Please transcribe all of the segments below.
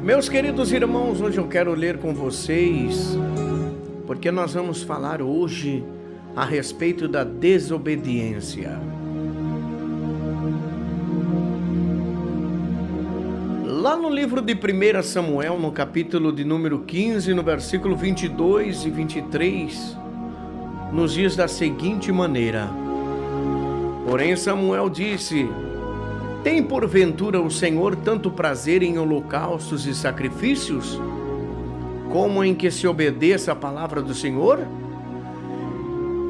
Meus queridos irmãos, hoje eu quero ler com vocês, porque nós vamos falar hoje a respeito da desobediência. Lá no livro de 1 Samuel, no capítulo de número 15, no versículo 22 e 23, nos diz da seguinte maneira: Porém Samuel disse: Tem porventura o Senhor tanto prazer em holocaustos e sacrifícios, como em que se obedeça a palavra do Senhor?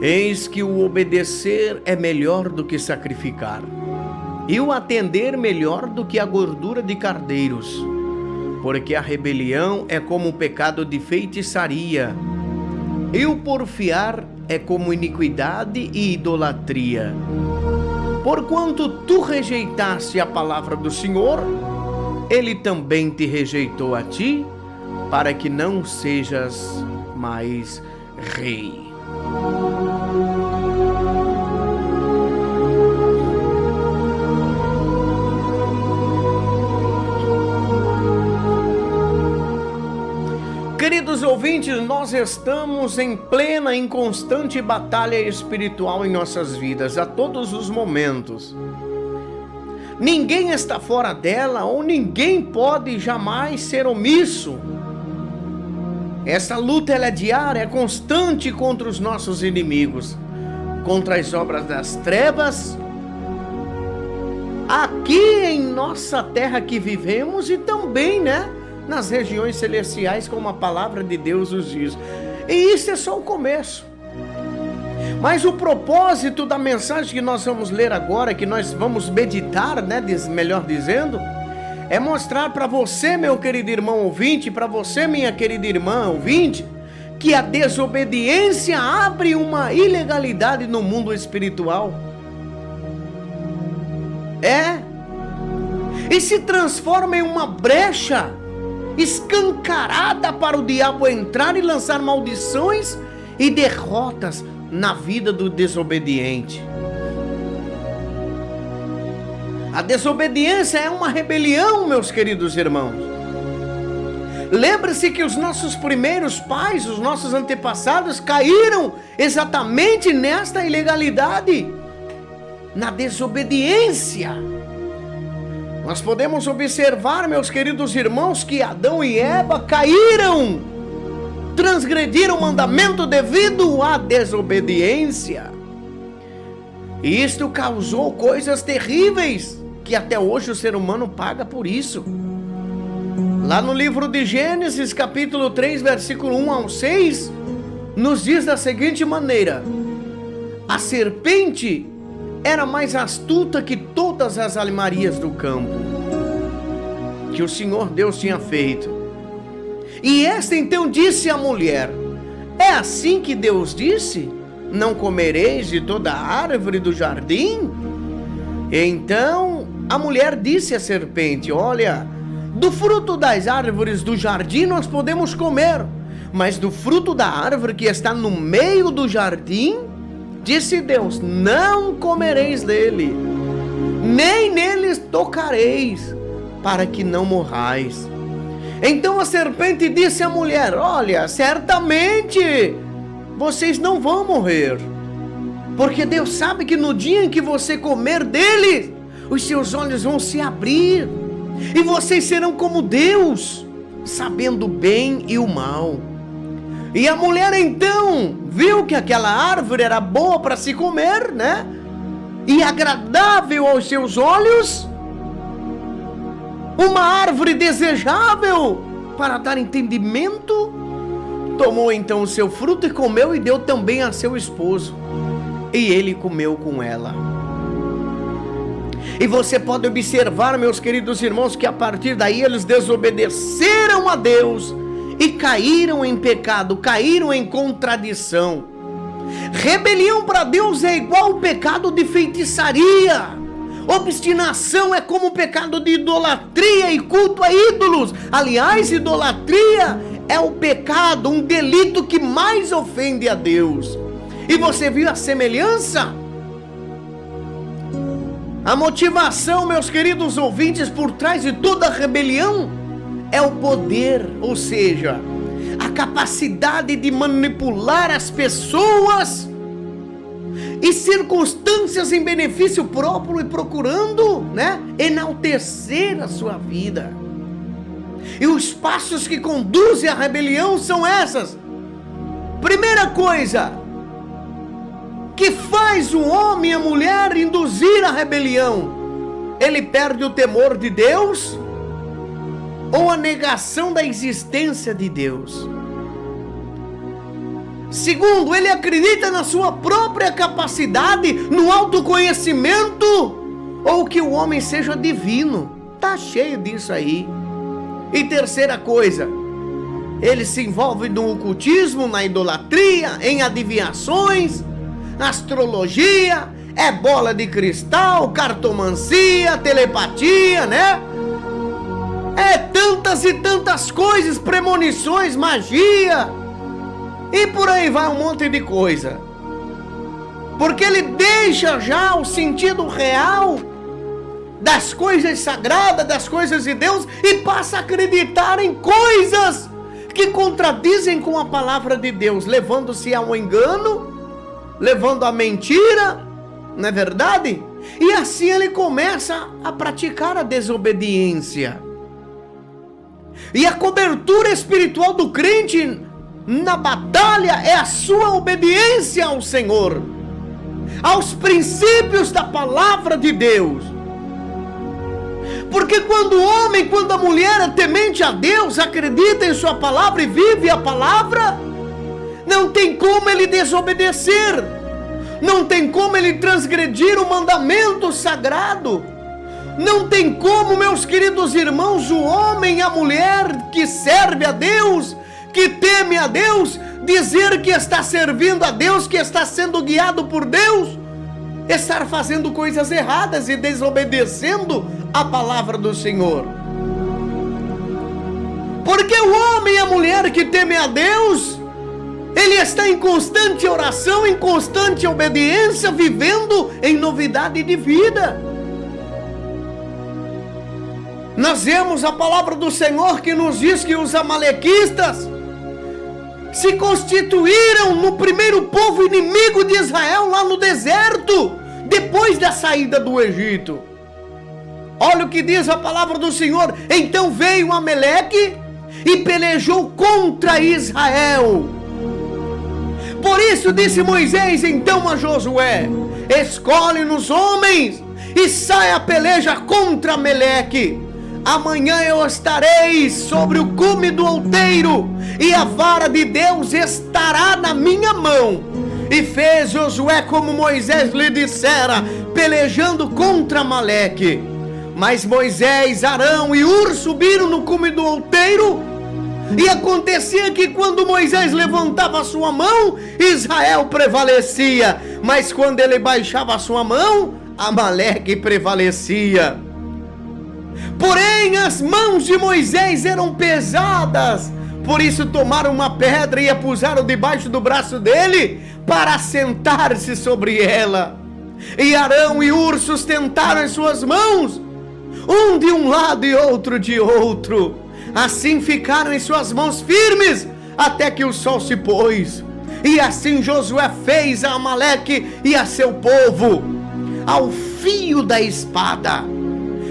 Eis que o obedecer é melhor do que sacrificar, e o atender melhor do que a gordura de cardeiros, porque a rebelião é como o pecado de feitiçaria, e o porfiar é como iniquidade e idolatria. Porquanto tu rejeitaste a palavra do Senhor, Ele também te rejeitou a ti, para que não sejas mais rei. Queridos ouvintes, nós estamos em plena, em constante batalha espiritual em nossas vidas, a todos os momentos. Ninguém está fora dela, ou ninguém pode jamais ser omisso. Essa luta ela é diária, é constante contra os nossos inimigos, contra as obras das trevas, aqui em nossa terra que vivemos e também, nas regiões celestiais, como a palavra de Deus nos diz. E isso é só o começo. Mas o propósito da mensagem que nós vamos ler agora, que nós vamos meditar, melhor dizendo, é mostrar para você, meu querido irmão ouvinte, para você, minha querida irmã ouvinte, que a desobediência abre uma ilegalidade no mundo espiritual. E se transforma em uma brecha escancarada para o diabo entrar e lançar maldições e derrotas na vida do desobediente. A desobediência é uma rebelião, meus queridos irmãos. Lembre-se que os nossos primeiros pais, os nossos antepassados, caíram exatamente nesta ilegalidade, na desobediência. Nós podemos observar, meus queridos irmãos, que Adão e Eva caíram, transgrediram o mandamento devido à desobediência. E isto causou coisas terríveis, que até hoje o ser humano paga por isso. Lá no livro de Gênesis, capítulo 3, versículo 1 ao 6, nos diz da seguinte maneira: A serpente era mais astuta que todas as animarias do campo que o Senhor Deus tinha feito. E esta então disse à mulher: É assim que Deus disse? Não comereis de toda a árvore do jardim? Então a mulher disse à serpente: Olha, do fruto das árvores do jardim nós podemos comer, mas do fruto da árvore que está no meio do jardim, disse Deus, não comereis dele, nem neles tocareis, para que não morrais. Então a serpente disse à mulher: Olha, certamente vocês não vão morrer, porque Deus sabe que no dia em que você comer dele, os seus olhos vão se abrir, e vocês serão como Deus, sabendo o bem e o mal. E a mulher então viu que aquela árvore era boa para se comer, e agradável aos seus olhos, uma árvore desejável para dar entendimento. Tomou então o seu fruto e comeu, e deu também a seu esposo, e ele comeu com ela. E você pode observar, meus queridos irmãos, que a partir daí eles desobedeceram a Deus e caíram em pecado, caíram em contradição. Rebelião para Deus é igual ao pecado de feitiçaria. Obstinação é como o pecado de idolatria e culto a ídolos. Aliás, idolatria é o pecado, um delito que mais ofende a Deus. E você viu a semelhança? A motivação, meus queridos ouvintes, por trás de toda rebelião é o poder, ou seja, a capacidade de manipular as pessoas e circunstâncias em benefício próprio e procurando, enaltecer a sua vida. E os passos que conduzem à rebelião são essas. Primeira coisa que faz o homem e a mulher induzir a rebelião: ele perde o temor de Deus ou a negação da existência de Deus. Segundo, ele acredita na sua própria capacidade, no autoconhecimento, ou que o homem seja divino. Tá cheio disso aí. E terceira coisa, ele se envolve no ocultismo, na idolatria, em adivinhações, astrologia, é bola de cristal, cartomancia, telepatia, É tantas e tantas coisas, premonições, magia, e por aí vai um monte de coisa. Porque ele deixa já o sentido real das coisas sagradas, das coisas de Deus, e passa a acreditar em coisas que contradizem com a palavra de Deus, levando-se ao engano, levando à mentira, não é verdade? E assim ele começa a praticar a desobediência. E a cobertura espiritual do crente na batalha é a sua obediência ao Senhor, aos princípios da palavra de Deus. Porque quando o homem, quando a mulher é temente a Deus, acredita em sua palavra e vive a palavra, não tem como ele desobedecer, não tem como ele transgredir o mandamento sagrado, não tem como, meus queridos irmãos, o homem e a mulher que serve a Deus, que teme a Deus, dizer que está servindo a Deus, que está sendo guiado por Deus, estar fazendo coisas erradas e desobedecendo a palavra do Senhor. Porque o homem e a mulher que teme a Deus, ele está em constante oração, em constante obediência, vivendo em novidade de vida. Nós vemos a palavra do Senhor que nos diz que os amalequitas se constituíram no primeiro povo inimigo de Israel lá no deserto, depois da saída do Egito. Olha o que diz a palavra do Senhor: então veio Amaleque e pelejou contra Israel. Por isso disse Moisés então a Josué: escolhe-nos homens e saia a peleja contra Amaleque. Amanhã eu estarei sobre o cume do outeiro, e a vara de Deus estará na minha mão. E fez Josué como Moisés lhe dissera, pelejando contra Amaleque. Mas Moisés, Arão e Hur subiram no cume do outeiro, e acontecia que quando Moisés levantava a sua mão, Israel prevalecia, mas quando ele baixava a sua mão, Amaleque prevalecia. Porém as mãos de Moisés eram pesadas, por isso tomaram uma pedra e a puseram debaixo do braço dele, para sentar-se sobre ela. E Arão e Hur sustentaram as suas mãos, um de um lado e outro de outro. Assim ficaram em suas mãos firmes, até que o sol se pôs. E assim Josué fez a Amaleque e a seu povo, ao fio da espada.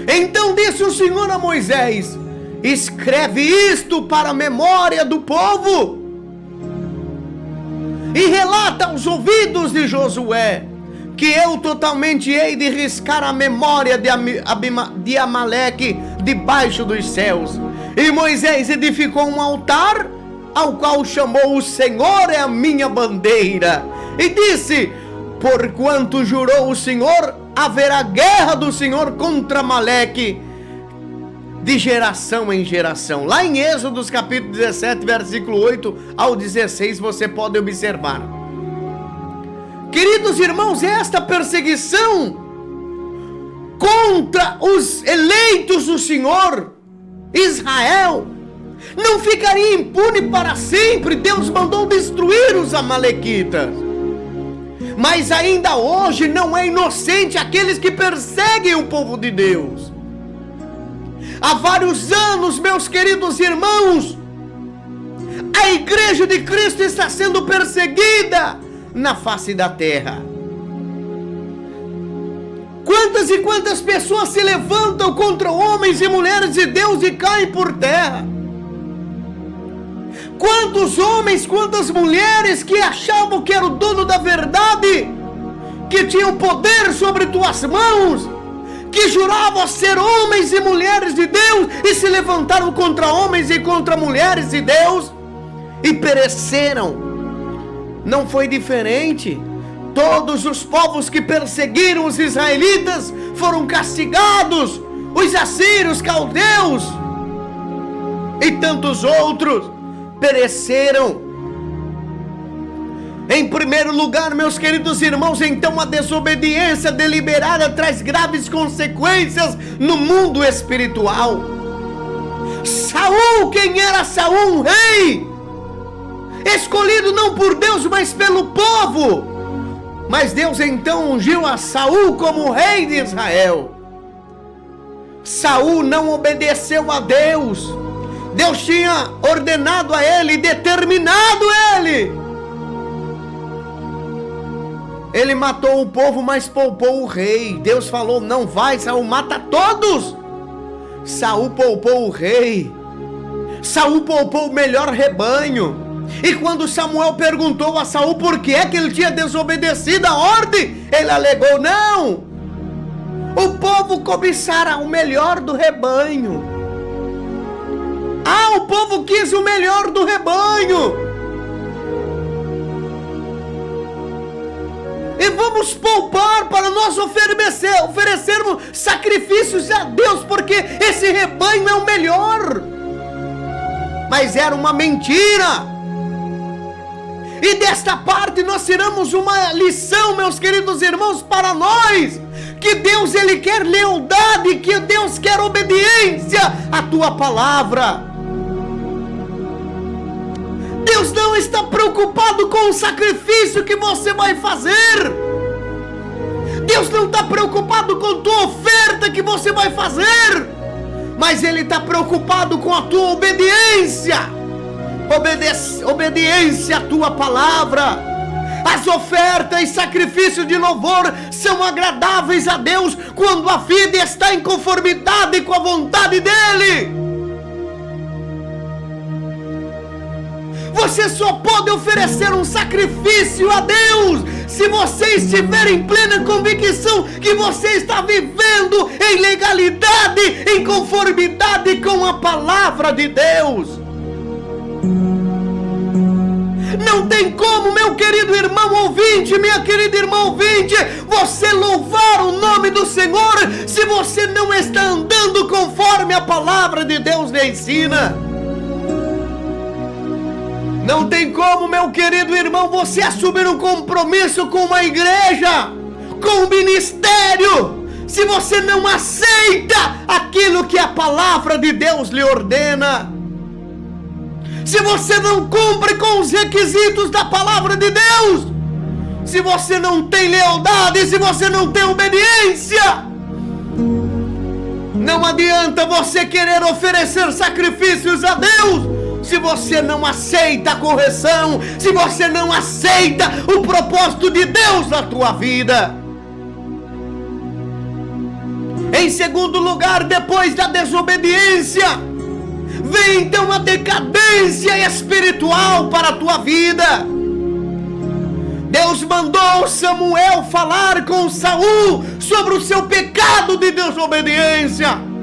Então disse o Senhor a Moisés: escreve isto para a memória do povo, e relata aos ouvidos de Josué, que eu totalmente hei de riscar a memória de Amaleque debaixo dos céus. E Moisés edificou um altar, ao qual chamou: o Senhor é a minha bandeira. E disse: porquanto jurou o Senhor, haverá guerra do Senhor contra Amaleque de geração em geração. Lá em Êxodos capítulo 17, versículo 8 ao 16, você pode observar. Queridos irmãos, esta perseguição contra os eleitos do Senhor, Israel, não ficaria impune para sempre. Deus mandou destruir os amalequitas. Mas ainda hoje não é inocente aqueles que perseguem o povo de Deus. Há vários anos, meus queridos irmãos, a igreja de Cristo está sendo perseguida na face da terra. Quantas e quantas pessoas se levantam contra homens e mulheres de Deus e caem por terra? Quantos homens, quantas mulheres que achavam que era o dono da verdade, que tinham poder sobre tuas mãos, que juravam ser homens e mulheres de Deus e se levantaram contra homens e contra mulheres de Deus e pereceram. Não foi diferente. Todos os povos que perseguiram os israelitas foram castigados, os assírios, caldeus e tantos outros pereceram. Em primeiro lugar, meus queridos irmãos, então a desobediência deliberada traz graves consequências no mundo espiritual. Saul, quem era Saul? Um rei, escolhido não por Deus, mas pelo povo. Mas Deus então ungiu a Saul como rei de Israel. Saul não obedeceu a Deus. Deus tinha ordenado a ele, determinado ele. Ele matou o povo, mas poupou o rei. Deus falou: não vai, Saul, mata todos. Saul poupou o rei. Saul poupou o melhor rebanho. E quando Samuel perguntou a Saul por que é que ele tinha desobedecido a ordem, ele alegou: não, o povo cobiçara o melhor do rebanho. O povo quis o melhor do rebanho. E vamos poupar para nós oferecermos sacrifícios a Deus, porque esse rebanho é o melhor. Mas era uma mentira. E desta parte nós tiramos uma lição, meus queridos irmãos, para nós, que Deus, Ele quer lealdade, que Deus quer obediência à tua palavra. Deus não está preocupado com o sacrifício que você vai fazer. Deus não está preocupado com a tua oferta que você vai fazer, mas Ele está preocupado com a tua obediência. Obediência à tua palavra. As ofertas e sacrifícios de louvor são agradáveis a Deus quando a vida está em conformidade com a vontade dEle. Você só pode oferecer um sacrifício a Deus se você estiver em plena convicção que você está vivendo em legalidade, em conformidade com a palavra de Deus. Não tem como, meu querido irmão ouvinte, minha querida irmã ouvinte, você louvar o nome do Senhor se você não está andando conforme a palavra de Deus lhe ensina. Não tem como, meu querido irmão, você assumir um compromisso com uma igreja, com um ministério, se você não aceita aquilo que a palavra de Deus lhe ordena. Se você não cumpre com os requisitos da palavra de Deus, se você não tem lealdade, se você não tem obediência, não adianta você querer oferecer sacrifícios a Deus se você não aceita a correção, se você não aceita o propósito de Deus na tua vida. Em segundo lugar, depois da desobediência, vem então a decadência espiritual para a tua vida. Deus mandou Samuel falar com Saul sobre o seu pecado de desobediência.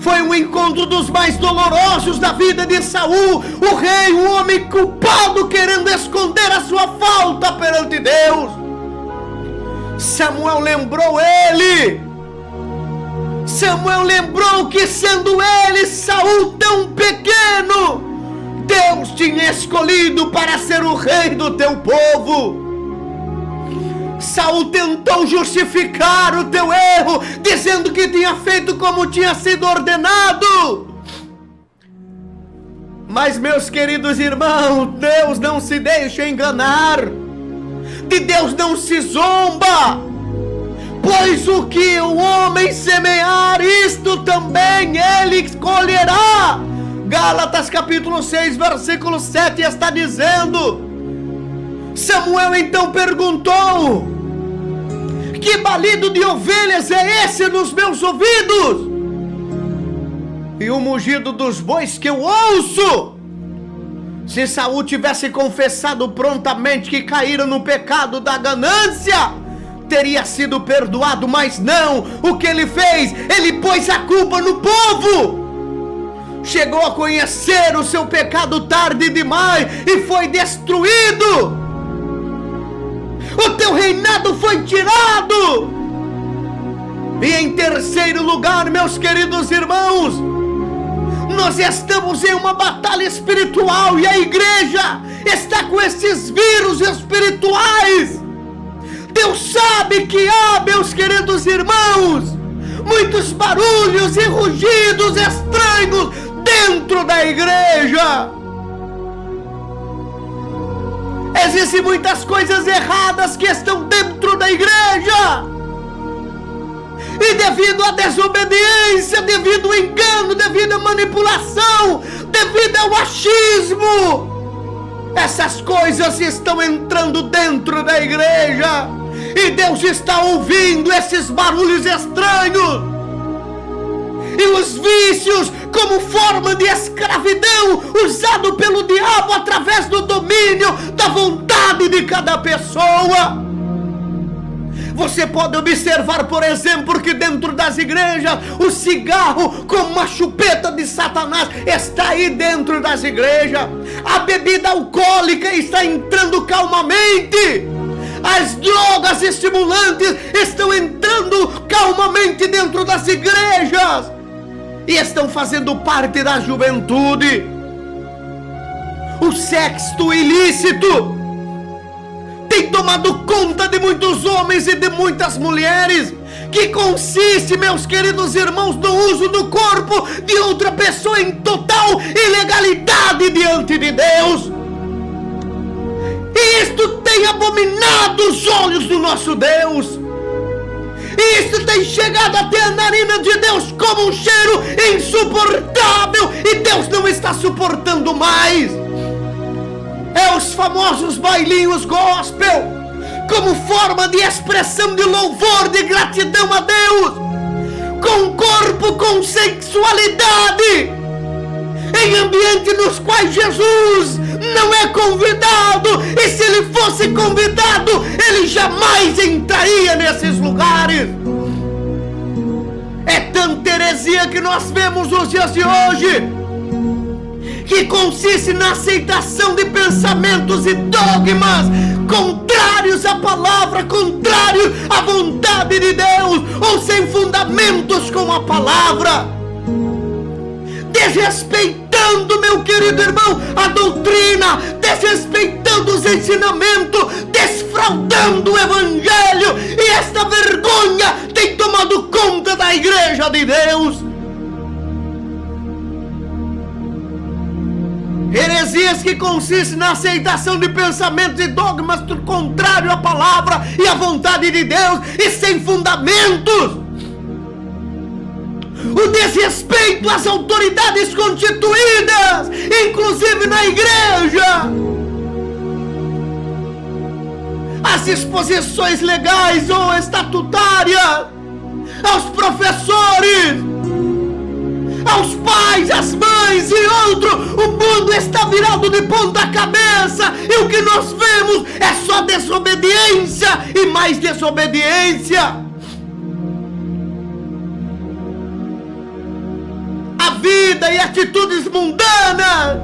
Foi um encontro dos mais dolorosos da vida de Saul, o rei, o homem culpado, querendo esconder a sua falta perante Deus. Samuel lembrou que sendo ele, Saul, tão pequeno, Deus tinha escolhido para ser o rei do teu povo. Saul tentou justificar o teu erro, dizendo que tinha feito como tinha sido ordenado. Mas, meus queridos irmãos, Deus não se deixa enganar. De Deus não se zomba. Pois o que o homem semear, isto também ele colherá. Gálatas capítulo 6, versículo 7 está dizendo. Samuel então perguntou: que balido de ovelhas é esse nos meus ouvidos? E o mugido dos bois que eu ouço? Se Saul tivesse confessado prontamente que caíra no pecado da ganância, teria sido perdoado, mas não. O que ele fez? Ele pôs a culpa no povo. Chegou a conhecer o seu pecado tarde demais e foi destruído. O teu reinado foi tirado. E em terceiro lugar, meus queridos irmãos, nós estamos em uma batalha espiritual e a igreja está com esses vírus espirituais. Deus sabe que há, meus queridos irmãos, muitos barulhos e rugidos estranhos dentro da igreja. Existem muitas coisas erradas que estão dentro da igreja. E devido à desobediência, devido ao engano, devido à manipulação, devido ao achismo, essas coisas estão entrando dentro da igreja. E Deus está ouvindo esses barulhos estranhos. E os vícios como forma de escravidão usado pelo diabo através do domínio da vontade de cada pessoa. Você pode observar, por exemplo, que dentro das igrejas o cigarro, como uma chupeta de Satanás, está aí dentro das igrejas. A bebida alcoólica está entrando calmamente. As drogas estimulantes estão entrando calmamente dentro das igrejas e estão fazendo parte da juventude. O sexo ilícito tem tomado conta de muitos homens e de muitas mulheres, que consiste, meus queridos irmãos, no uso do corpo de outra pessoa em total ilegalidade diante de Deus. E isto tem abominado os olhos do nosso Deus. E isto tem chegado até a narina de Deus como um cheiro insuportável, e Deus não está suportando mais. É os famosos bailinhos gospel, como forma de expressão de louvor, de gratidão a Deus, com corpo, com sexualidade, em ambientes nos quais Jesus não é convidado, e se ele fosse convidado, ele jamais entraria nesses lugares. É tanta heresia que nós vemos nos dias de hoje, que consiste na aceitação de pensamentos e dogmas contrários à palavra, contrários à vontade de Deus, ou sem fundamentos com a palavra, desrespeitando, meu querido irmão, a doutrina, desrespeitando os ensinamentos, desfraudando o evangelho, e esta vergonha tem tomado conta da igreja de Deus. Heresias que consistem na aceitação de pensamentos e dogmas contrários à palavra e à vontade de Deus e sem fundamentos. O desrespeito às autoridades constituídas, inclusive na igreja. As disposições legais ou estatutárias, aos professores, aos pais, às mães e outro. O mundo está virado de ponta cabeça, e o que nós vemos é só desobediência e mais desobediência. A vida e atitudes mundanas,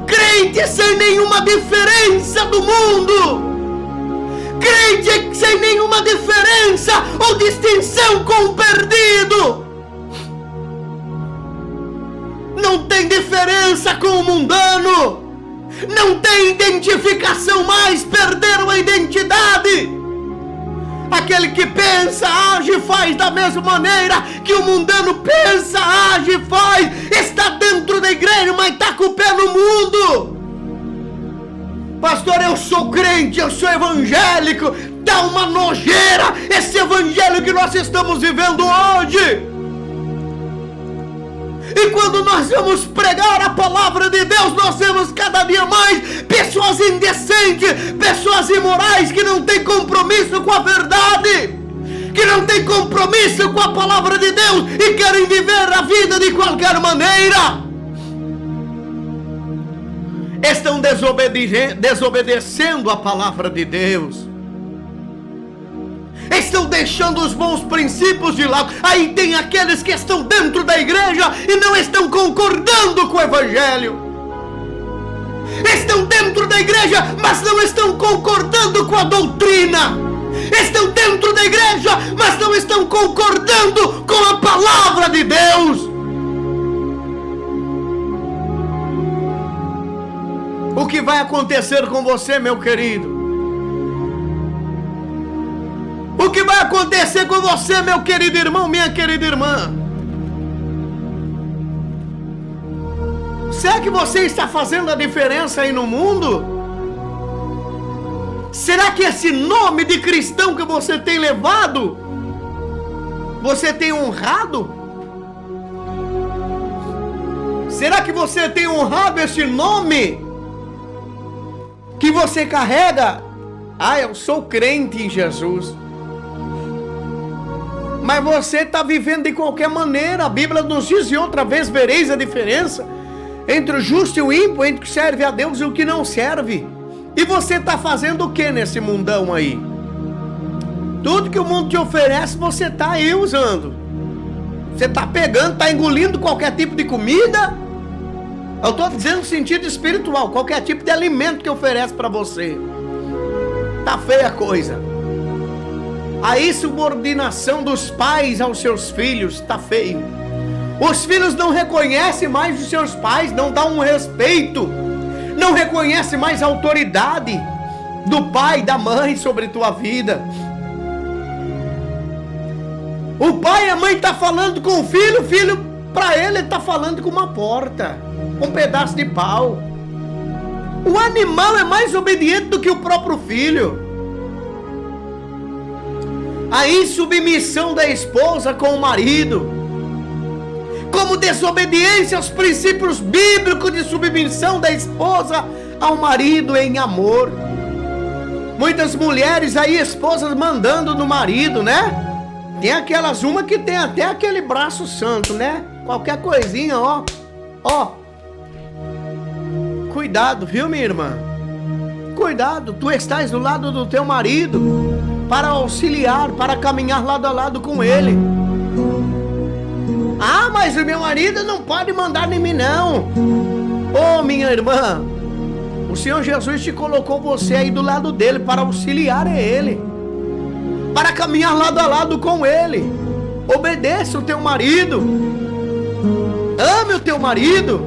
crente sem nenhuma diferença do mundo, crente sem nenhuma diferença ou distinção com o perdido. Não tem diferença com o mundano, não tem identificação mais, perderam a identidade. Aquele que pensa, age e faz da mesma maneira que o mundano pensa, age e faz, está dentro da igreja, mas está com o pé no mundo. Pastor, eu sou crente, eu sou evangélico, dá uma nojeira esse evangelho que nós estamos vivendo hoje. E quando nós vamos pregar a palavra de Deus, nós vemos cada dia mais pessoas indecentes, pessoas imorais que não têm compromisso com a verdade, que não têm compromisso com a palavra de Deus e querem viver a vida de qualquer maneira. Estão desobedecendo a palavra de Deus. Estão deixando os bons princípios de lado. Aí tem aqueles que estão dentro da igreja e não estão concordando com o evangelho. Estão dentro da igreja, mas não estão concordando com a doutrina. Estão dentro da igreja, mas não estão concordando com a palavra de Deus. O que vai acontecer com você, meu querido? O que vai acontecer com você, meu querido irmão, minha querida irmã? Será que você está fazendo a diferença aí no mundo? Será que esse nome de cristão que você tem levado, você tem honrado? Será que você tem honrado esse nome que você carrega? Ah, eu sou crente em Jesus. Mas você está vivendo de qualquer maneira. A Bíblia nos diz, e outra vez vereis a diferença entre o justo e o ímpio, entre o que serve a Deus e o que não serve. E você está fazendo o que nesse mundão aí? Tudo que o mundo te oferece, você está aí usando. Você está pegando, está engolindo qualquer tipo de comida. Eu estou dizendo no sentido espiritual, qualquer tipo de alimento que oferece para você. Está feia a coisa. A insubordinação dos pais aos seus filhos está feio. Os filhos não reconhecem mais os seus pais, não dão um respeito, não reconhecem mais a autoridade do pai e da mãe sobre tua vida. O pai e a mãe estão falando com o filho para ele está falando com uma porta, um pedaço de pau. O animal é mais obediente do que o próprio filho. A insubmissão da esposa com o marido, como desobediência aos princípios bíblicos de submissão da esposa ao marido em amor. Muitas mulheres aí, esposas mandando no marido, né? Tem aquelas uma que tem até aquele braço santo, né? Qualquer coisinha, ó. Cuidado, viu, minha irmã? Cuidado, tu estás do lado do teu marido para auxiliar, para caminhar lado a lado com ele. Ah, mas o meu marido não pode mandar em mim, não. Oh, minha irmã, o Senhor Jesus te colocou você aí do lado dele para auxiliar ele, para caminhar lado a lado com ele. Obedeça o teu marido, ame o teu marido.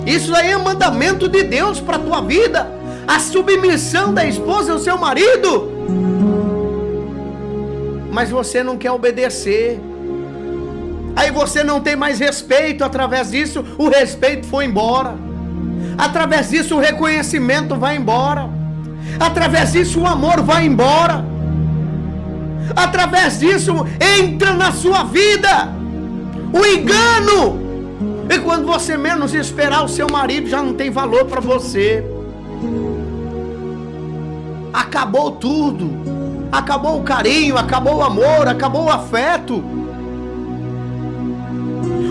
Isso aí é um mandamento de Deus para a tua vida. A submissão da esposa ao seu marido. Mas você não quer obedecer. Aí você não tem mais respeito. Através disso o respeito foi embora. Através disso o reconhecimento vai embora. Através disso o amor vai embora. Através disso entra na sua vida o engano. E quando você menos esperar, o seu marido já não tem valor para você. Acabou tudo. Acabou o carinho, acabou o amor, acabou o afeto.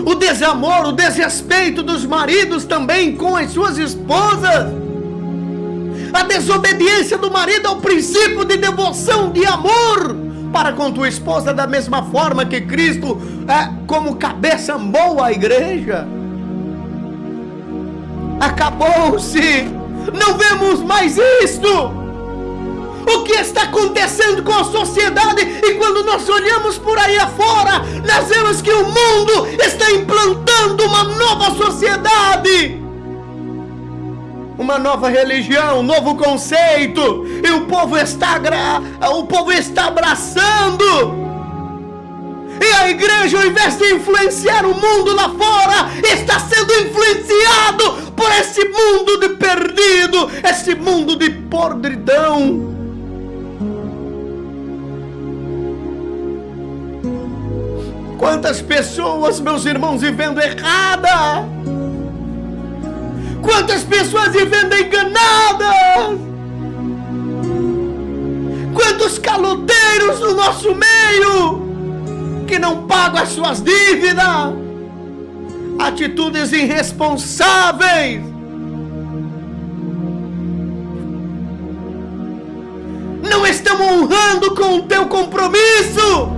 O desamor, o desrespeito dos maridos também com as suas esposas. A desobediência do marido ao princípio de devoção, de amor para com tua esposa, da mesma forma que Cristo, como cabeça, amou a igreja. Acabou-se. Não vemos mais isto. O que está acontecendo com a sociedade? E quando nós olhamos por aí afora, nós vemos que o mundo está implantando uma nova sociedade, uma nova religião, um novo conceito, e o povo está abraçando. E a igreja, ao invés de influenciar o mundo lá fora, está sendo influenciado por esse mundo de perdido, esse mundo de podridão. Quantas pessoas, meus irmãos, vivendo errada? Quantas pessoas vivendo enganadas? Quantos caloteiros no nosso meio que não pagam as suas dívidas? Atitudes irresponsáveis. Não estão honrando com o teu compromisso.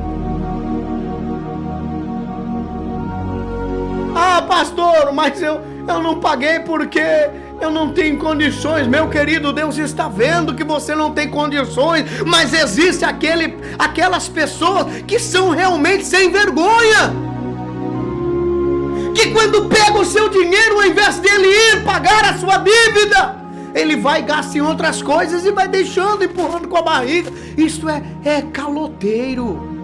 Ah, pastor, mas eu não paguei porque eu não tenho condições. Meu querido, Deus está vendo que você não tem condições, mas existe aquelas pessoas que são realmente sem vergonha, que quando pega o seu dinheiro, ao invés dele ir pagar a sua dívida, ele vai e gasta em outras coisas e vai deixando, empurrando com a barriga. Isso é caloteiro,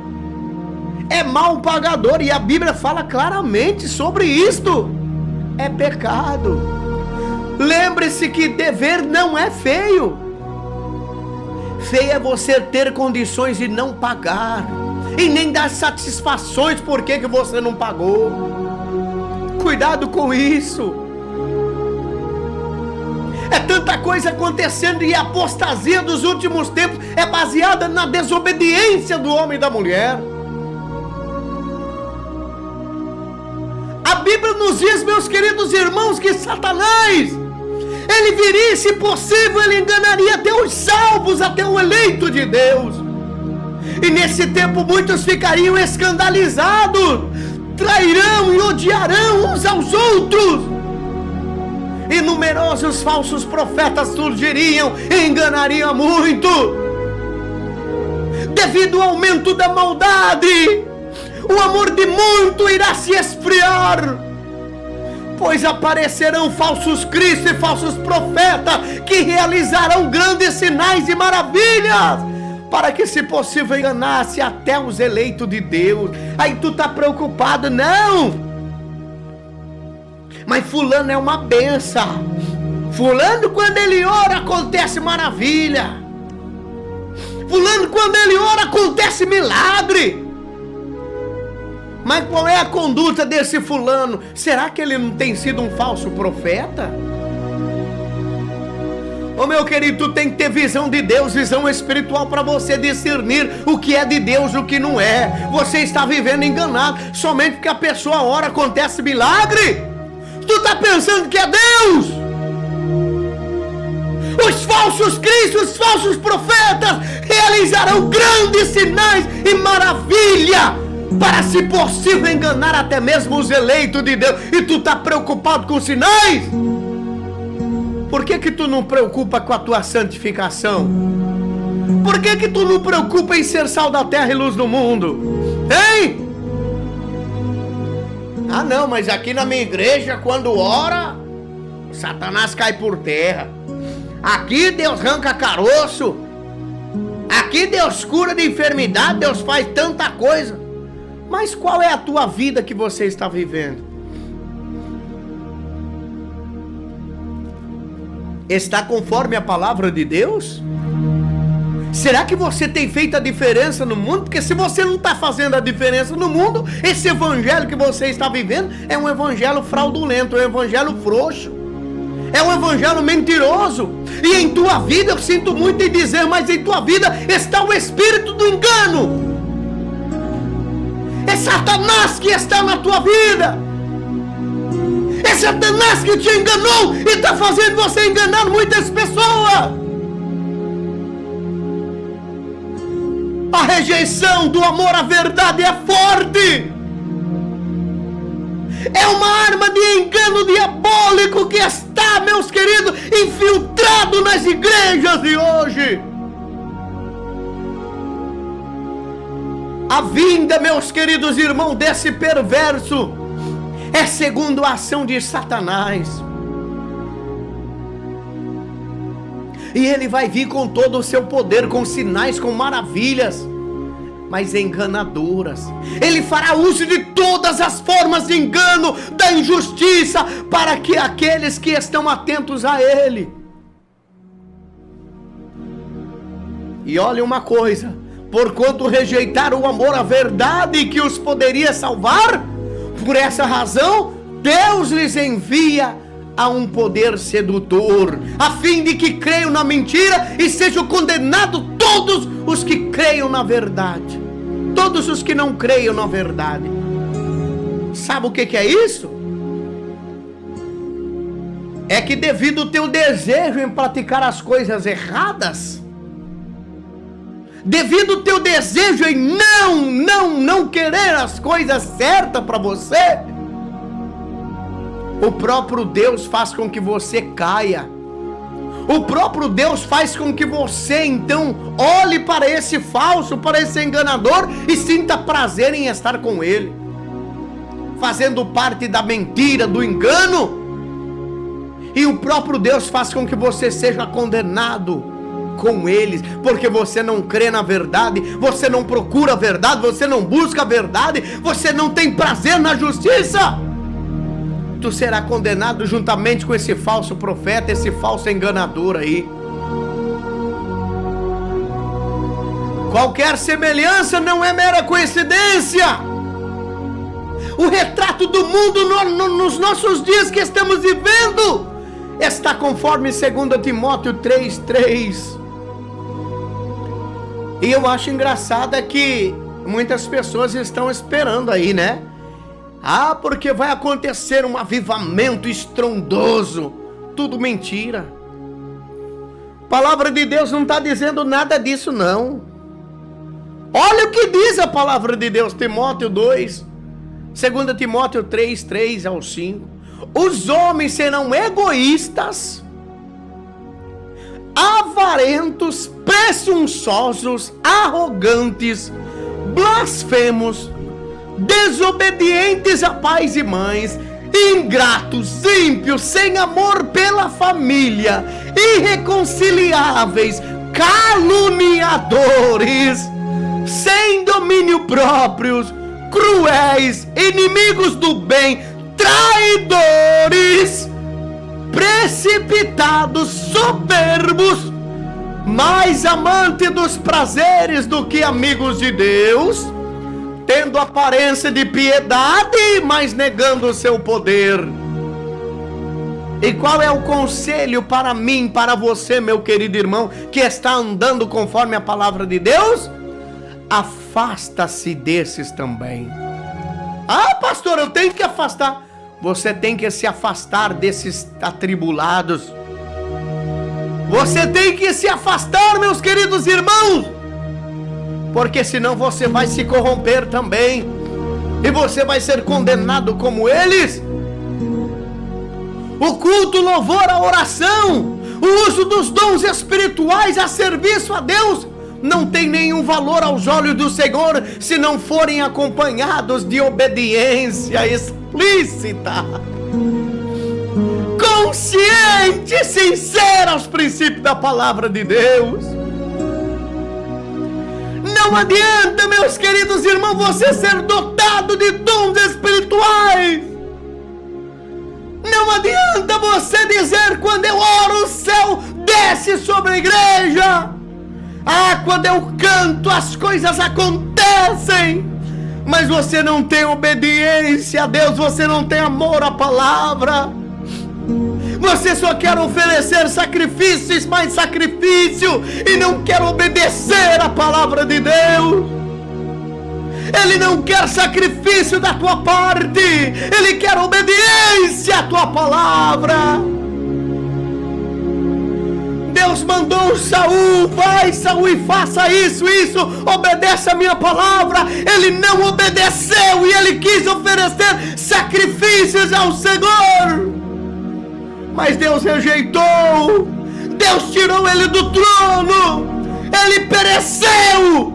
é mal pagador, e a Bíblia fala claramente sobre isto. É pecado. Lembre-se que dever não é feio. Feio é você ter condições e não pagar, e nem dar satisfações por que você não pagou. Cuidado com isso. É tanta coisa acontecendo, e a apostasia dos últimos tempos é baseada na desobediência do homem e da mulher. A Bíblia nos diz, meus queridos irmãos, que Satanás, ele viria, se possível, ele enganaria até os salvos, até o eleito de Deus. E nesse tempo muitos ficariam escandalizados, trairão e odiarão uns aos outros. E numerosos falsos profetas surgiriam e enganariam muito. Devido ao aumento da maldade, o amor de muito irá se esfriar, pois aparecerão falsos cristos e falsos profetas que realizarão grandes sinais e maravilhas, para que, se possível, enganasse até os eleitos de Deus. Aí tu tá preocupado? Não, mas fulano é uma benção. Fulano, quando ele ora, acontece maravilha. Fulano, quando ele ora, acontece milagre. Mas qual é a conduta desse fulano? Será que ele não tem sido um falso profeta? Ô meu querido, tu tem que ter visão de Deus, visão espiritual, para você discernir o que é de Deus e o que não é. Você está vivendo enganado. Somente porque a pessoa ora, acontece milagre? Tu está pensando que é Deus? Os falsos cristos, os falsos profetas realizarão grandes sinais e maravilha, para, se possível, enganar até mesmo os eleitos de Deus. E tu está preocupado com sinais? Por que tu não preocupa com a tua santificação? Por que tu não preocupa em ser sal da terra e luz do mundo? Hein? Ah não, mas aqui na minha igreja, quando ora, Satanás cai por terra. Aqui Deus arranca caroço. Aqui Deus cura de enfermidade, Deus faz tanta coisa. Mas qual é a tua vida que você está vivendo? Está conforme a palavra de Deus? Será que você tem feito a diferença no mundo? Porque se você não está fazendo a diferença no mundo, esse evangelho que você está vivendo é um evangelho fraudulento, é um evangelho frouxo, é um evangelho mentiroso. E em tua vida, eu sinto muito em dizer, mas em tua vida está o espírito do engano. É Satanás que está na tua vida. É Satanás que te enganou e está fazendo você enganar muitas pessoas. A rejeição do amor à verdade é forte. É uma arma de engano diabólico que está, meus queridos, infiltrado nas igrejas de hoje. A vinda, meus queridos irmãos, desse perverso é segundo a ação de Satanás. E ele vai vir com todo o seu poder, com sinais, com maravilhas, mas enganadoras. Ele fará uso de todas as formas de engano, da injustiça, para que aqueles que estão atentos a ele. E olha uma coisa, porquanto rejeitaram o amor à verdade que os poderia salvar. Por essa razão, Deus lhes envia a um poder sedutor, a fim de que creiam na mentira e sejam condenados todos os que creiam na verdade. Todos os que não creiam na verdade. Sabe o que é isso? É que devido ao teu desejo em praticar as coisas erradas, devido ao teu desejo em não querer as coisas certas para você, o próprio Deus faz com que você caia. O próprio Deus faz com que você então olhe para esse falso, para esse enganador e sinta prazer em estar com ele, fazendo parte da mentira, do engano. E o próprio Deus faz com que você seja condenado com eles, porque você não crê na verdade, você não procura a verdade, você não busca a verdade, você não tem prazer na justiça. Tu será condenado juntamente com esse falso profeta, esse falso enganador aí. Qualquer semelhança não é mera coincidência. O retrato do mundo nos nossos dias que estamos vivendo está conforme 2 Timóteo 3:3. E eu acho engraçado é que muitas pessoas estão esperando aí, né? Porque vai acontecer um avivamento estrondoso. Tudo mentira. A palavra de Deus não está dizendo nada disso, não. Olha o que diz a palavra de Deus, Timóteo 2, 2 Timóteo 3:3-5. Os homens serão egoístas, avarentos, presunçosos, arrogantes, blasfemos, desobedientes a pais e mães, ingratos, ímpios, sem amor pela família, irreconciliáveis, caluniadores, sem domínio próprios, cruéis, inimigos do bem, traidores, precipitados, soberbos, mais amantes dos prazeres do que amigos de Deus, tendo aparência de piedade, mas negando o seu poder. E qual é o conselho para mim, para você, meu querido irmão, que está andando conforme a palavra de Deus? Afasta-se desses também. Pastor, eu tenho que afastar. Você tem que se afastar desses atribulados. Você tem que se afastar, meus queridos irmãos, porque senão você vai se corromper também, e você vai ser condenado como eles. O culto, o louvor, a oração, o uso dos dons espirituais a serviço a Deus não tem nenhum valor aos olhos do Senhor se não forem acompanhados de obediência explícita, consciente e sincera aos princípios da palavra de Deus. Não adianta, meus queridos irmãos, você ser dotado de dons espirituais. Não adianta você dizer: quando eu oro, o céu desce sobre a igreja. Quando eu canto, as coisas acontecem. Mas você não tem obediência a Deus, você não tem amor à palavra. Você só quer oferecer sacrifícios, mais sacrifício, e não quer obedecer a palavra de Deus. Ele não quer sacrifício da tua parte, Ele quer obediência à tua palavra. Deus mandou Saul: vai, Saul, e faça isso, obedece a minha palavra. Ele não obedeceu e ele quis oferecer sacrifícios ao Senhor, mas Deus rejeitou. Deus tirou ele do trono. Ele pereceu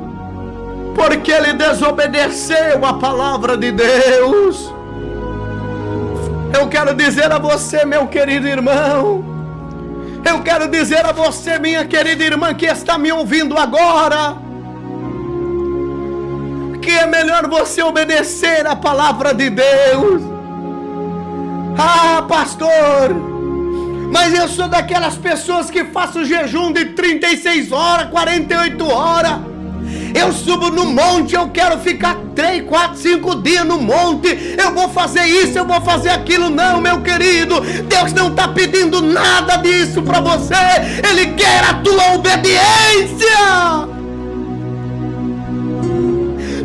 porque ele desobedeceu a palavra de Deus. Eu quero dizer a você, meu querido irmão, eu quero dizer a você, minha querida irmã, que está me ouvindo agora, que é melhor você obedecer a palavra de Deus. Pastor, mas eu sou daquelas pessoas que faço jejum de 36 horas, 48 horas. Eu subo no monte, eu quero ficar 3, 4, 5 dias no monte. Eu vou fazer isso, eu vou fazer aquilo. Não, meu querido, Deus não está pedindo nada disso para você. Ele quer a tua obediência.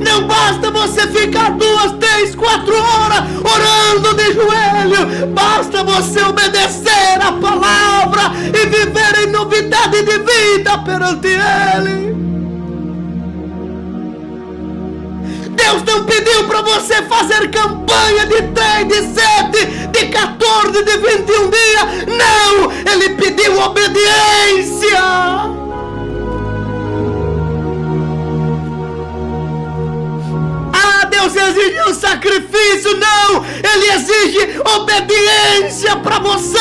Não basta você ficar 2, 3, 4 horas orando de joelho. Basta você obedecer a palavra e viver em novidade de vida perante Ele. Deus não pediu para você fazer campanha de 3, de 7, de 14, de 21 dias. Não, Ele pediu obediência. Deus exige um sacrifício, não, Ele exige obediência para você.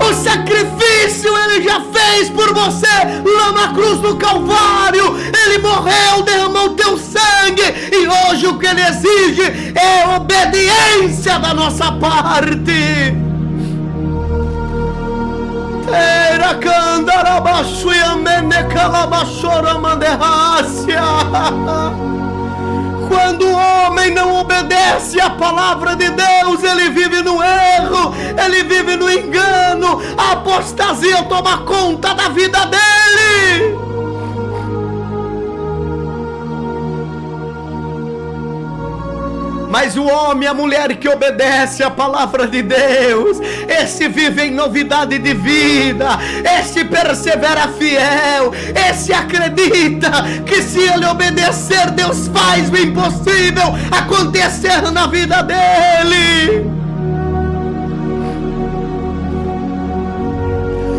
O sacrifício Ele já fez por você lá na cruz do Calvário. Ele morreu, derramou teu sangue, e hoje o que Ele exige é obediência da nossa parte. Quando o homem não obedece à palavra de Deus, ele vive no erro, ele vive no engano. A apostasia toma conta da vida dele. Mas o homem e a mulher que obedece à palavra de Deus, esse vive em novidade de vida, esse persevera fiel, esse acredita que se ele obedecer, Deus faz o impossível acontecer na vida dele.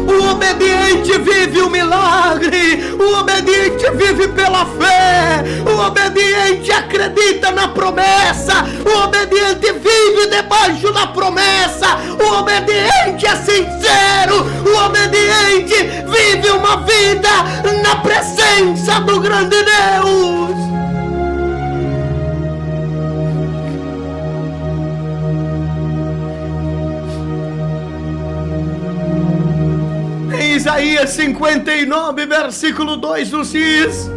O obediente vive o milagre, o obediente vive pela fé, o obediente acredita na promessa, o obediente vive debaixo da promessa, o obediente é sincero, o obediente vive uma vida na presença do grande Deus. Isaías 59, versículo 2 nos diz: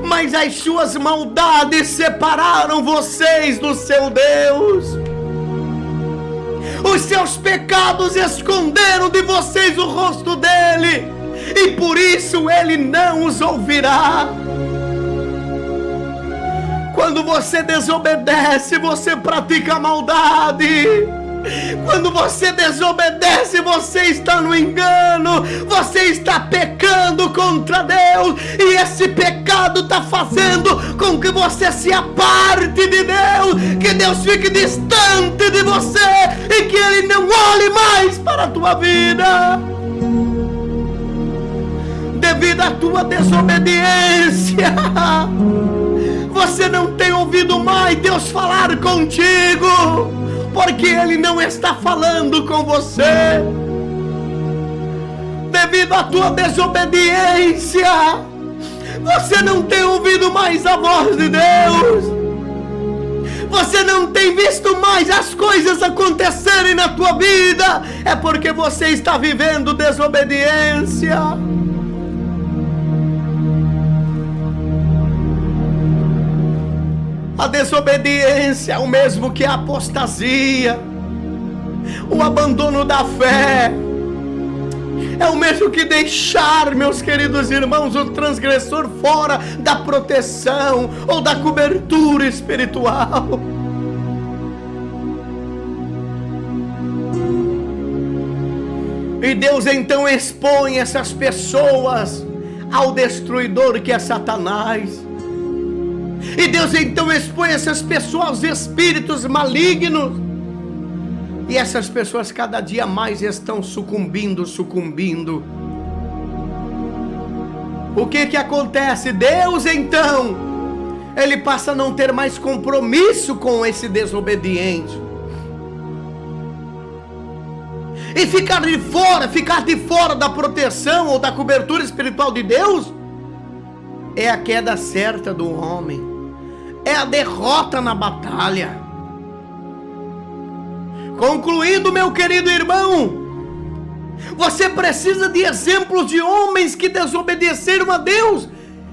mas as suas maldades separaram vocês do seu Deus, os seus pecados esconderam de vocês o rosto dele, e por isso ele não os ouvirá. Quando você desobedece, você pratica maldade. Quando você desobedece, você está no engano, você está pecando contra Deus, e esse pecado está fazendo com que você se aparte de Deus, que Deus fique distante de você e que Ele não olhe mais para a tua vida. Devido à tua desobediência, você não tem ouvido mais Deus falar contigo, porque Ele não está falando com você. Devido à tua desobediência, você não tem ouvido mais a voz de Deus, você não tem visto mais as coisas acontecerem na tua vida, é porque você está vivendo desobediência. A desobediência é o mesmo que a apostasia, o abandono da fé, é o mesmo que deixar, meus queridos irmãos, o transgressor fora da proteção ou da cobertura espiritual. E Deus então expõe essas pessoas ao destruidor que é Satanás. E Deus então expõe essas pessoas aos espíritos malignos. E essas pessoas cada dia mais estão sucumbindo. O que acontece? Deus então, Ele passa a não ter mais compromisso com esse desobediente. E ficar de fora da proteção ou da cobertura espiritual de Deus é a queda certa do homem, é a derrota na batalha. Concluindo, meu querido irmão, Você precisa de exemplos de homens que desobedeceram a Deus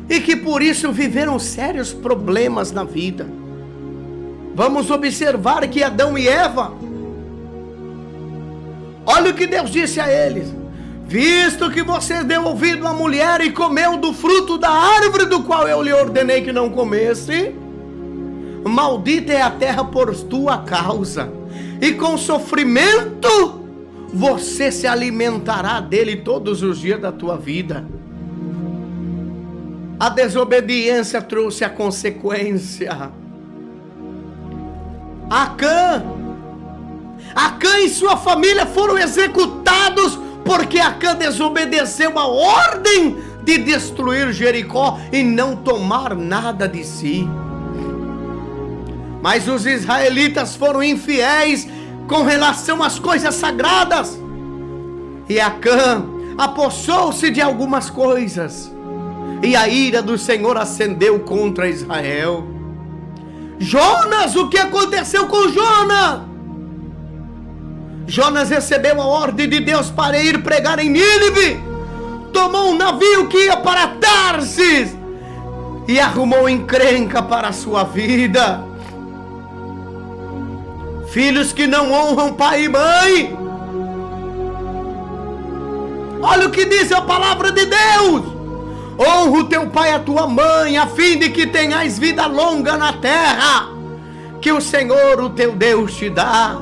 e que por isso viveram sérios problemas na vida. Vamos observar que Adão e Eva, olha o que Deus disse a eles: visto que você deu ouvido à mulher e comeu do fruto da árvore do qual eu lhe ordenei que não comesse, maldita é a terra por tua causa, e com sofrimento você se alimentará dele todos os dias da tua vida. A desobediência trouxe a consequência. Acã e sua família foram executados porque Acã desobedeceu a ordem de destruir Jericó e não tomar nada de si. Mas os israelitas foram infiéis com relação às coisas sagradas, e Acã apossou-se de algumas coisas, e a ira do Senhor acendeu contra Israel. Jonas, o que aconteceu com Jonas? Jonas recebeu a ordem de Deus para ir pregar em Nínive, tomou um navio que ia para Tarsis e arrumou encrenca para a sua vida. Filhos que não honram pai e mãe, olha o que diz a palavra de Deus: honra o teu pai e a tua mãe, a fim de que tenhais vida longa na terra que o Senhor, o teu Deus, te dá.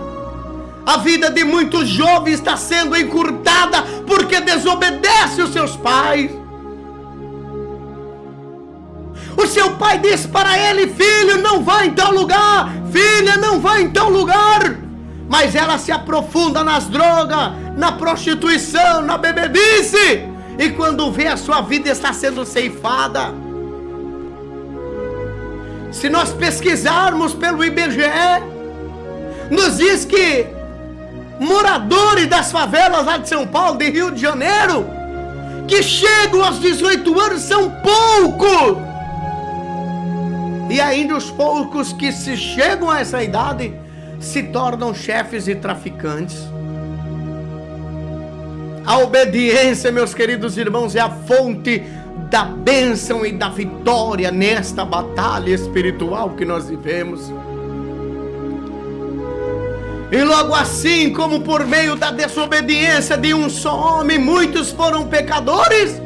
A vida de muitos jovens está sendo encurtada porque desobedece os seus pais. O seu pai diz para ele: filho, não vai em tal lugar, filha, não vai em tal lugar. Mas ela se aprofunda nas drogas, na prostituição, na bebedice, e quando vê, a sua vida está sendo ceifada. Se nós pesquisarmos pelo IBGE, nos diz que moradores das favelas lá de São Paulo, de Rio de Janeiro, que chegam aos 18 anos são poucos. E ainda os poucos que se chegam a essa idade se tornam chefes e traficantes. A obediência, meus queridos irmãos, é a fonte da bênção e da vitória nesta batalha espiritual que nós vivemos. E logo assim como por meio da desobediência de um só homem muitos foram pecadores,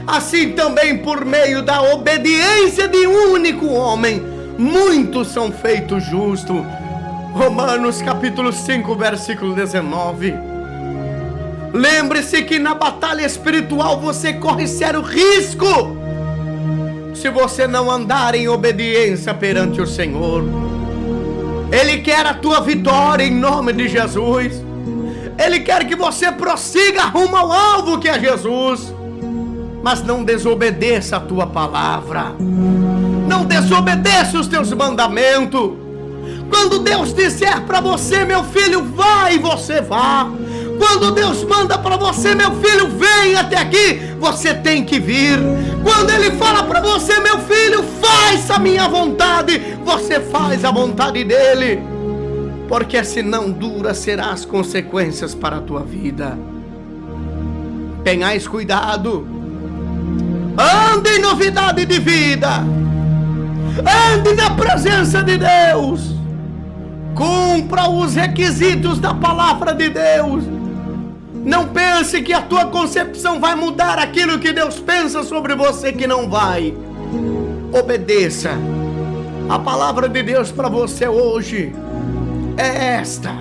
assim também por meio da obediência de um único homem muitos são feitos justos. Romanos capítulo 5, versículo 19. Lembre-se que na batalha espiritual você corre sério risco se você não andar em obediência perante o Senhor. Ele quer a tua vitória em nome de Jesus. Ele quer que você prossiga rumo ao alvo que é Jesus. Mas não desobedeça a tua palavra, não desobedeça os teus mandamentos. Quando Deus disser para você: meu filho, vai, você vá. Quando Deus manda para você: meu filho, vem até aqui, você tem que vir. Quando Ele fala para você: meu filho, faz a minha vontade, você faz a vontade dEle. Porque senão duras serão as consequências para a tua vida. Tenhais cuidado. Ande em novidade de vida. Ande na presença de Deus. Cumpra os requisitos da palavra de Deus. Não pense que a tua concepção vai mudar aquilo que Deus pensa sobre você, que não vai. Obedeça. A palavra de Deus para você hoje é esta: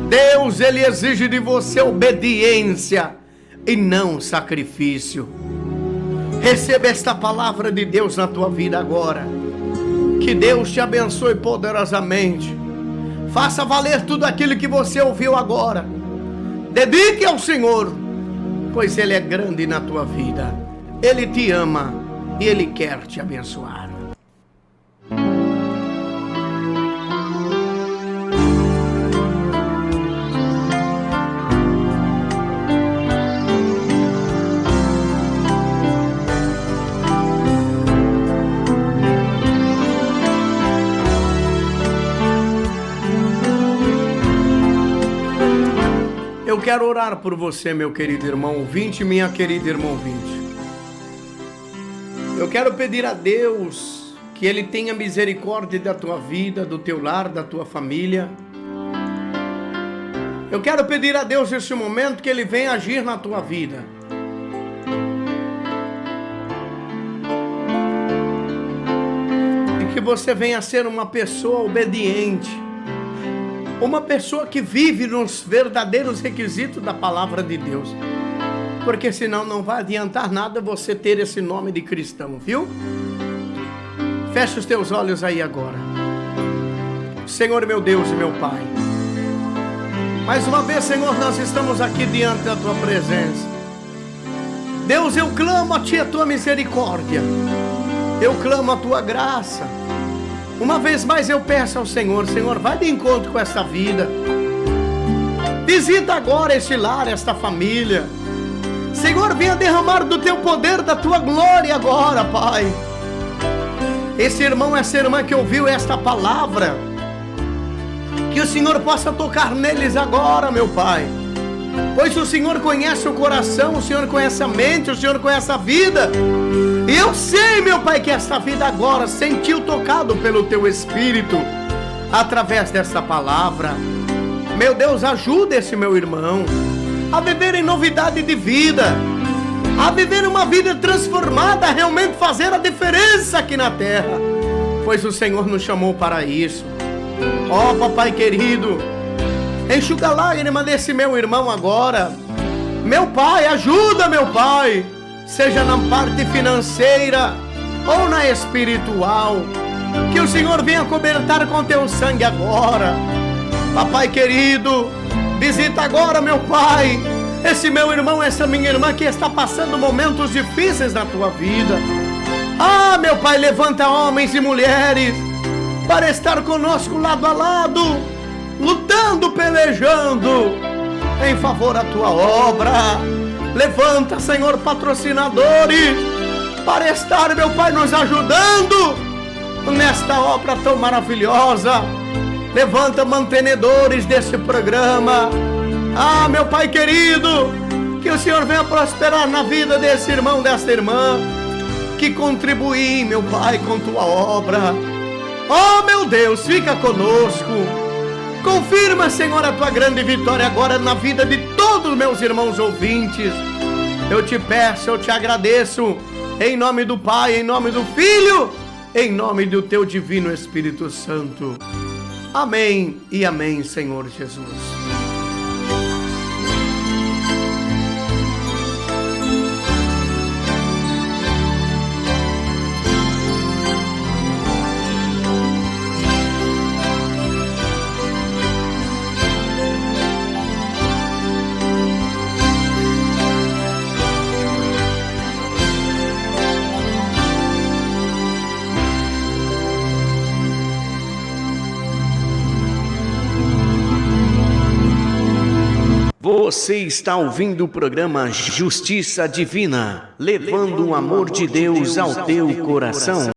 Deus, Ele exige de você obediência e não sacrifício. Receba esta palavra de Deus na tua vida agora. Que Deus te abençoe poderosamente. Faça valer tudo aquilo que você ouviu agora. Dedique ao Senhor, pois Ele é grande na tua vida. Ele te ama e Ele quer te abençoar. Eu Eu quero orar por você, meu querido irmão ouvinte, minha querida irmã ouvinte. Eu quero pedir a Deus que Ele tenha misericórdia da tua vida, do teu lar, da tua família. Eu quero pedir a Deus nesse momento que Ele venha agir na tua vida. E que você venha ser uma pessoa obediente. Uma pessoa que vive nos verdadeiros requisitos da palavra de Deus. Porque senão não vai adiantar nada você ter esse nome de cristão, viu? Fecha os teus olhos aí agora. Senhor, meu Deus e meu Pai. Mais uma vez, Senhor, nós estamos aqui diante da Tua presença. Deus, eu clamo a Ti a Tua misericórdia. Eu clamo a Tua graça. Uma vez mais eu peço ao Senhor, Senhor, vai de encontro com esta vida. Visita agora este lar, esta família. Senhor, venha derramar do Teu poder, da Tua glória agora, Pai. Esse irmão, essa irmã que ouviu esta palavra, que o Senhor possa tocar neles agora, meu Pai. Pois o Senhor conhece o coração, o Senhor conhece a mente, o Senhor conhece a vida. E eu sei, meu Pai, que esta vida agora sentiu tocado pelo Teu Espírito, através desta palavra. Meu Deus, ajuda esse meu irmão a viver em novidade de vida, a viver uma vida transformada, a realmente fazer a diferença aqui na terra, pois o Senhor nos chamou para isso. Ó, Papai querido, enxuga a lágrima desse meu irmão agora. Meu Pai, ajuda, meu Pai, seja na parte financeira ou na espiritual, que o Senhor venha cobertar com Teu sangue agora. Papai querido, visita agora, meu Pai, esse meu irmão, essa minha irmã que está passando momentos difíceis na Tua vida. Ah, meu Pai, levanta homens e mulheres para estar conosco lado a lado, lutando, pelejando em favor da Tua obra. Levanta, Senhor, patrocinadores para estar, meu Pai, nos ajudando nesta obra tão maravilhosa. Levanta mantenedores desse programa. Ah, meu Pai querido, que o Senhor venha prosperar na vida desse irmão, dessa irmã, que contribuir, meu Pai, com Tua obra. Oh, meu Deus, fica conosco. Confirma, Senhor, a Tua grande vitória agora na vida de todos os meus irmãos ouvintes. Eu te peço, eu te agradeço, em nome do Pai, em nome do Filho, em nome do Teu divino Espírito Santo. Amém e amém, Senhor Jesus. Você está ouvindo o programa Justiça Divina, levando o amor de Deus ao teu coração.